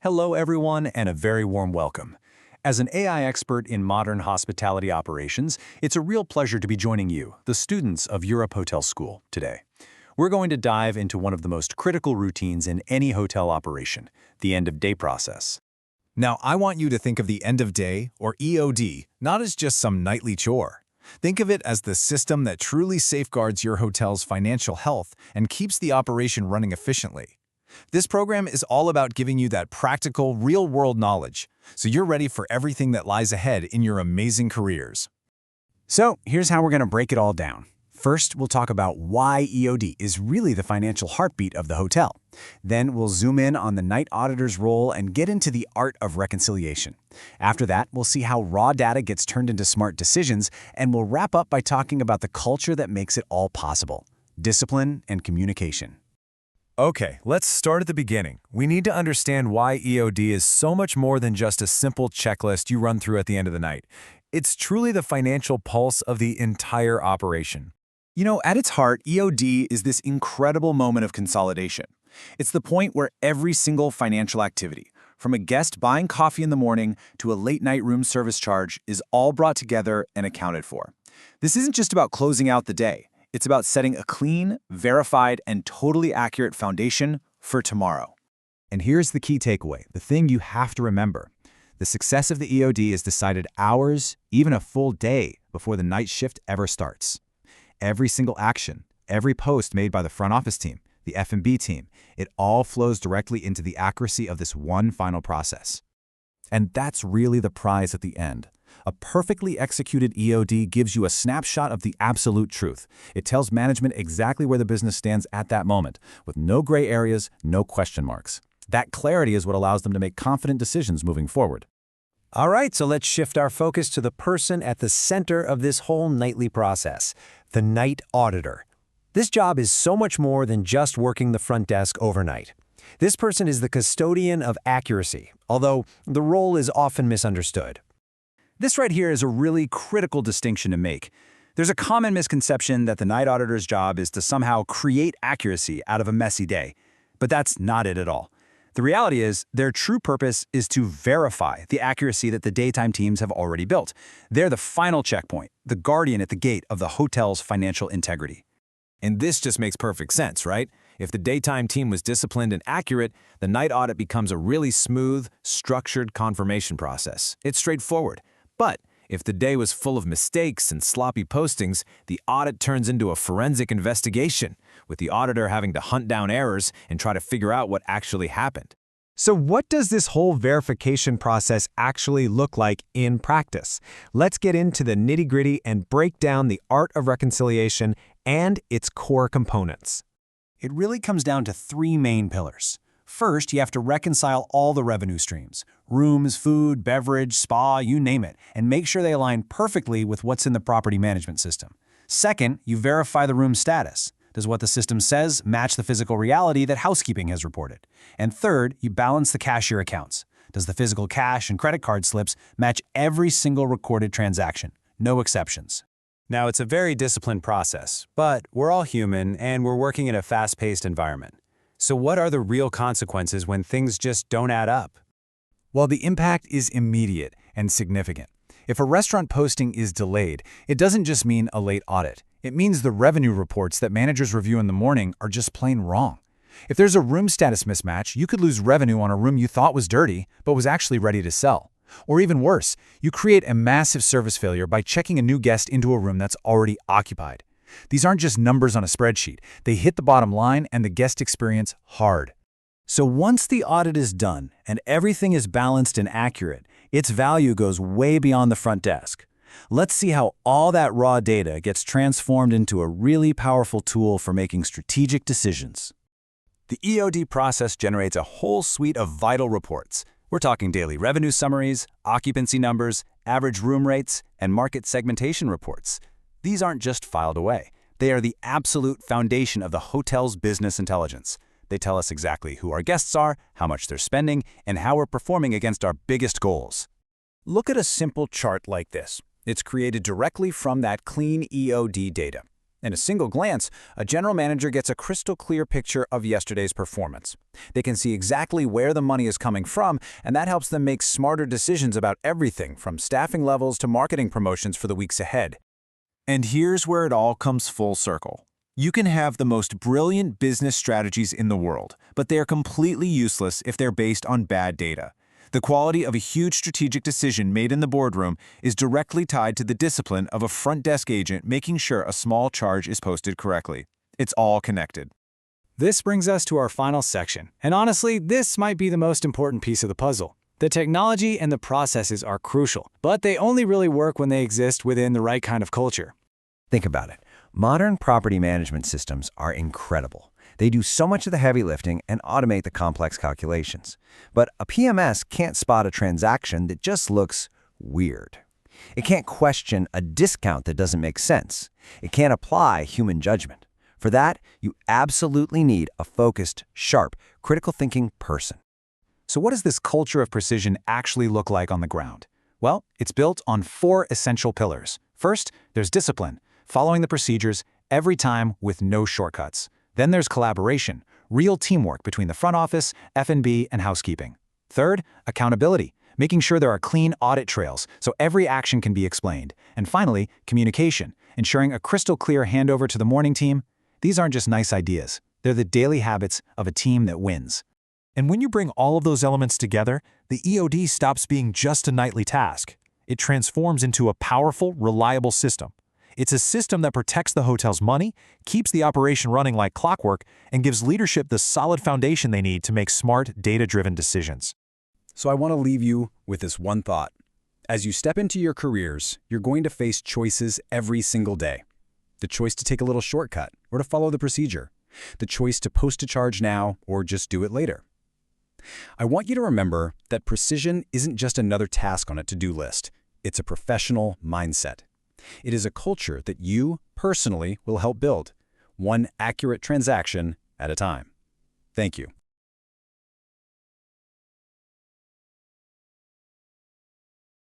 Hello, everyone, and a very warm welcome. As an AI expert in modern hospitality operations, it's a real pleasure to be joining you, the students of Europe Hotel School, today. We're going to dive into one of the most critical routines in any hotel operation, the end-of-day process. Now, I want you to think of the end of day, or EOD, not as just some nightly chore. Think of it as the system that truly safeguards your hotel's financial health and keeps the operation running efficiently. This program is all about giving you that practical, real-world knowledge, so you're ready for everything that lies ahead in your amazing careers. So here's how we're going to break it all down. First, we'll talk about why EOD is really the financial heartbeat of the hotel. Then we'll zoom in on the night auditor's role and get into the art of reconciliation. After that, we'll see how raw data gets turned into smart decisions, and we'll wrap up by talking about the culture that makes it all possible: discipline and communication. Okay, let's start at the beginning. We need to understand why EOD is so much more than just a simple checklist you run through at the end of the night. It's truly the financial pulse of the entire operation. You know, at its heart, EOD is this incredible moment of consolidation. It's the point where every single financial activity, from a guest buying coffee in the morning to a late-night room service charge, is all brought together and accounted for. This isn't just about closing out the day. It's about setting a clean, verified, and totally accurate foundation for tomorrow. And here's the key takeaway, the thing you have to remember. The success of the EOD is decided hours, even a full day, before the night shift ever starts. Every single action, every post made by the front office team, the F&B team, it all flows directly into the accuracy of this one final process. And that's really the prize at the end. A perfectly executed EOD gives you a snapshot of the absolute truth. It tells management exactly where the business stands at that moment, with no gray areas, no question marks. That clarity is what allows them to make confident decisions moving forward. All right, so let's shift our focus to the person at the center of this whole nightly process, the night auditor. This job is so much more than just working the front desk overnight. This person is the custodian of accuracy, although the role is often misunderstood. This right here is a really critical distinction to make. There's a common misconception that the night auditor's job is to somehow create accuracy out of a messy day. But that's not it at all. The reality is, their true purpose is to verify the accuracy that the daytime teams have already built. They're the final checkpoint, the guardian at the gate of the hotel's financial integrity. And this just makes perfect sense, right? If the daytime team was disciplined and accurate, the night audit becomes a really smooth, structured confirmation process. It's straightforward. But if the day was full of mistakes and sloppy postings, the audit turns into a forensic investigation, with the auditor having to hunt down errors and try to figure out what actually happened. So what does this whole verification process actually look like in practice? Let's get into the nitty-gritty and break down the art of reconciliation and its core components. It really comes down to three main pillars. First, you have to reconcile all the revenue streams: rooms, food, beverage, spa, you name it, and make sure they align perfectly with what's in the property management system. Second, you verify the room status. Does what the system says match the physical reality that housekeeping has reported? And third, you balance the cashier accounts. Does the physical cash and credit card slips match every single recorded transaction? No exceptions. Now, it's a very disciplined process, but we're all human and we're working in a fast-paced environment. So what are the real consequences when things just don't add up? Well, the impact is immediate and significant. If a restaurant posting is delayed, it doesn't just mean a late audit. It means the revenue reports that managers review in the morning are just plain wrong. If there's a room status mismatch, you could lose revenue on a room you thought was dirty, but was actually ready to sell. Or even worse, you create a massive service failure by checking a new guest into a room that's already occupied. These aren't just numbers on a spreadsheet. They hit the bottom line and the guest experience hard. So once the audit is done and everything is balanced and accurate, its value goes way beyond the front desk. Let's see how all that raw data gets transformed into a really powerful tool for making strategic decisions. The EOD process generates a whole suite of vital reports. We're talking daily revenue summaries, occupancy numbers, average room rates, and market segmentation reports. These aren't just filed away. They are the absolute foundation of the hotel's business intelligence. They tell us exactly who our guests are, how much they're spending, and how we're performing against our biggest goals. Look at a simple chart like this. It's created directly from that clean EOD data. In a single glance, a general manager gets a crystal clear picture of yesterday's performance. They can see exactly where the money is coming from, and that helps them make smarter decisions about everything from staffing levels to marketing promotions for the weeks ahead. And here's where it all comes full circle. You can have the most brilliant business strategies in the world, but they are completely useless if they're based on bad data. The quality of a huge strategic decision made in the boardroom is directly tied to the discipline of a front desk agent making sure a small charge is posted correctly. It's all connected. This brings us to our final section, and honestly, this might be the most important piece of the puzzle. The technology and the processes are crucial, but they only really work when they exist within the right kind of culture. Think about it. Modern property management systems are incredible. They do so much of the heavy lifting and automate the complex calculations. But a PMS can't spot a transaction that just looks weird. It can't question a discount that doesn't make sense. It can't apply human judgment. For that, you absolutely need a focused, sharp, critical thinking person. So what does this culture of precision actually look like on the ground? Well, it's built on 4 essential pillars. First, there's discipline, following the procedures every time with no shortcuts. Then there's collaboration, real teamwork between the front office, F&B, and housekeeping. Third, accountability, making sure there are clean audit trails so every action can be explained. And finally, communication, ensuring a crystal clear handover to the morning team. These aren't just nice ideas. They're the daily habits of a team that wins. And when you bring all of those elements together, the EOD stops being just a nightly task. It transforms into a powerful, reliable system. It's a system that protects the hotel's money, keeps the operation running like clockwork, and gives leadership the solid foundation they need to make smart, data-driven decisions. So I want to leave you with this one thought. As you step into your careers, you're going to face choices every single day. The choice to take a little shortcut or to follow the procedure. The choice to post a charge now or just do it later. I want you to remember that precision isn't just another task on a to-do list. It's a professional mindset. It is a culture that you, personally, will help build, one accurate transaction at a time. Thank you.